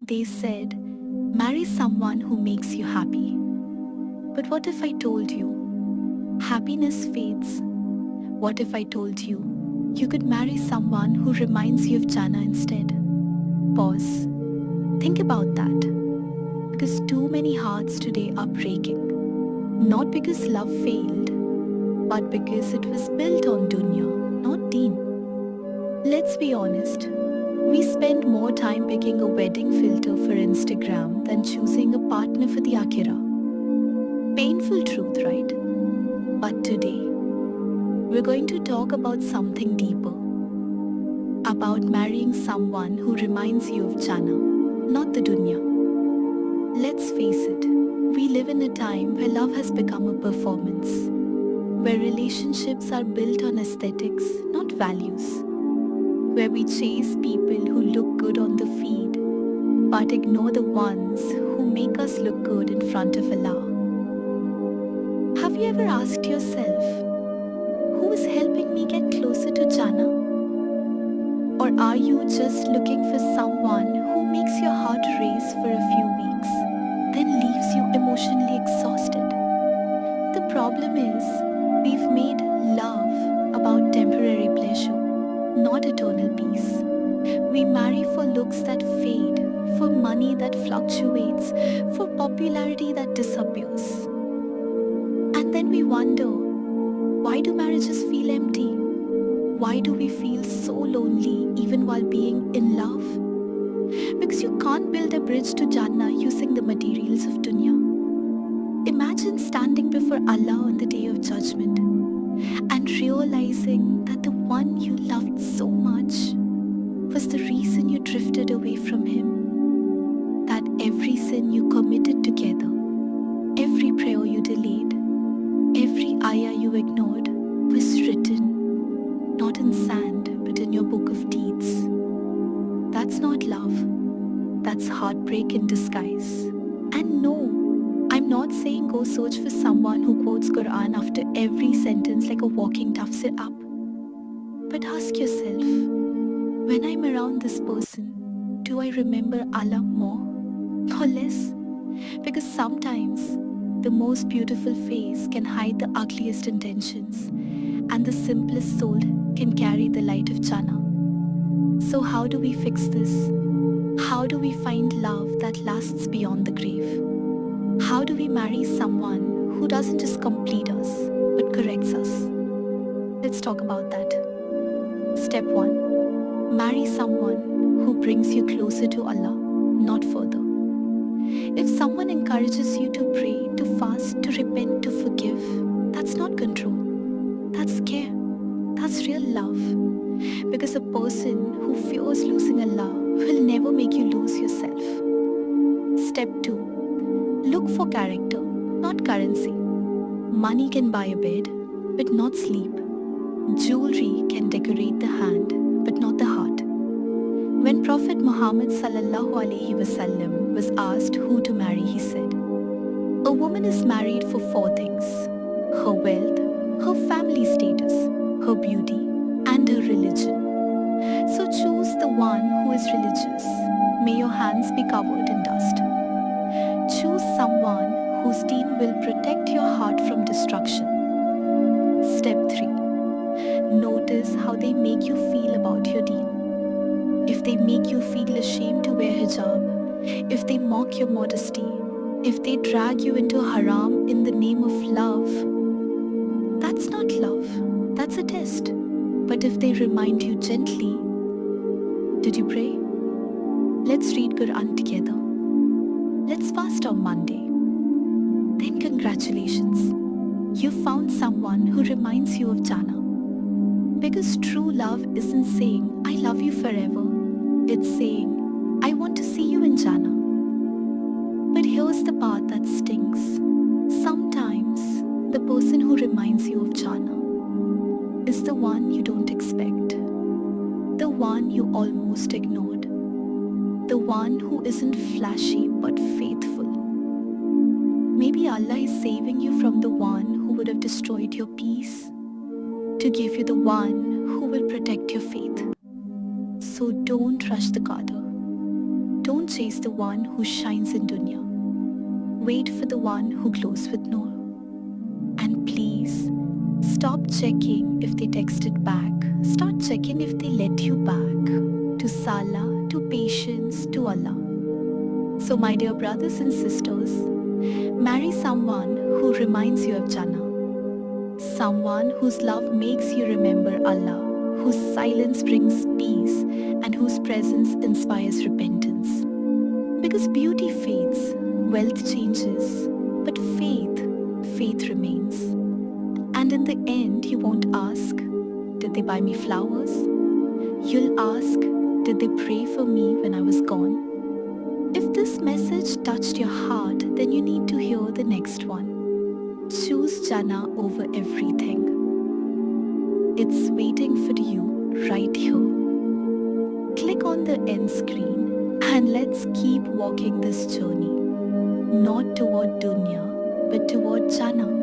They said, marry someone who makes you happy. But what if I told you, happiness fades? What if I told you, you could marry someone who reminds you of Jana instead? Pause. Think about that. Because too many hearts today are breaking. Not because love failed, but because it was built on dunya, not deen. Let's be honest. We spend more time picking a wedding filter for Instagram than choosing a partner for the Akira. Painful truth, right? But today, we're going to talk about something deeper. About marrying someone who reminds you of Jannah, not the dunya. Let's face it, we live in a time where love has become a performance, where relationships are built on aesthetics, not values, where we chase people who look good on the feed but ignore the ones who make us look good in front of Allah. Have you ever asked yourself, who is helping me get closer to Jannah? Or are you just looking for someone who makes your heart race for a few weeks, then leaves you emotionally exhausted? The problem is, we've made love about temporary pleasure, not eternal peace. We marry for looks that fade, for money that fluctuates, for popularity that disappears. And then we wonder, why do marriages feel empty? Why do we feel so lonely even while being in love? Because you can't build a bridge to Jannah using the materials of dunya. Imagine standing before Allah on the day of judgment and realizing that the one you loved so much was the reason you drifted away from him. That every sin you committed together, every prayer you delayed, every ayah you ignored was written not in sand but in your book of deeds. That's not love. That's heartbreak in disguise. And no, I'm not saying go search for someone who quotes Quran after every sentence like a walking tafsir up. But ask yourself, when I'm around this person, do I remember Allah more or less? Because sometimes the most beautiful face can hide the ugliest intentions, and the simplest soul can carry the light of Jannah. So how do we fix this? How do we find love that lasts beyond the grave? How do we marry someone who doesn't just complete us, but corrects us? Let's talk about that. Step 1. Marry someone who brings you closer to Allah, not further. If someone encourages you to pray, to fast, to repent, to forgive, that's not control. That's care. That's real love. Because a person who fears losing Allah will never make you lose yourself. Step 2. Look for character, not currency. Money can buy a bed, but not sleep. Jewelry can decorate the hand, but not the heart. When Prophet Muhammad ﷺ was asked who to marry, he said, a woman is married for 4 things: her wealth, her family status, her beauty, and her religion. So choose the one who is religious. May your hands be covered in dust. Choose someone whose deen will protect your heart from destruction. Step 3. Notice how they make you feel about your deen. If they make you feel ashamed to wear hijab, if they mock your modesty, if they drag you into haram in the name of love, that's not love, that's a test. But if they remind you gently, did you pray? Let's read Quran together. Let's fast on Monday. Then congratulations, you found someone who reminds you of Jannah. Because true love isn't saying, I love you forever. It's saying, I want to see you in Jannah. But here's the part that stings. Sometimes the person who reminds you of Jannah is the one you don't expect. The one you almost ignored. The one who isn't flashy but faithful. Maybe Allah is saving you from the one who would have destroyed your peace, to give you the one who will protect your faith. So don't rush the qadar. Don't chase the one who shines in dunya. Wait for the one who glows with Noor. And please, stop checking if they texted back. Start checking if they led you back to Salah, to patience, to Allah. So my dear brothers and sisters, marry someone who reminds you of Jannah. Someone whose love makes you remember Allah, whose silence brings peace, and whose presence inspires repentance. Because beauty fades, wealth changes, but faith remains. And in the end, you won't ask, did they buy me flowers? You'll ask, did they pray for me when I was gone? If this message touched your heart, then you need to hear the next one. Choose Jannah over everything. It's waiting for you right here. Click on the end screen and let's keep walking this journey. Not toward dunya, but toward Jannah.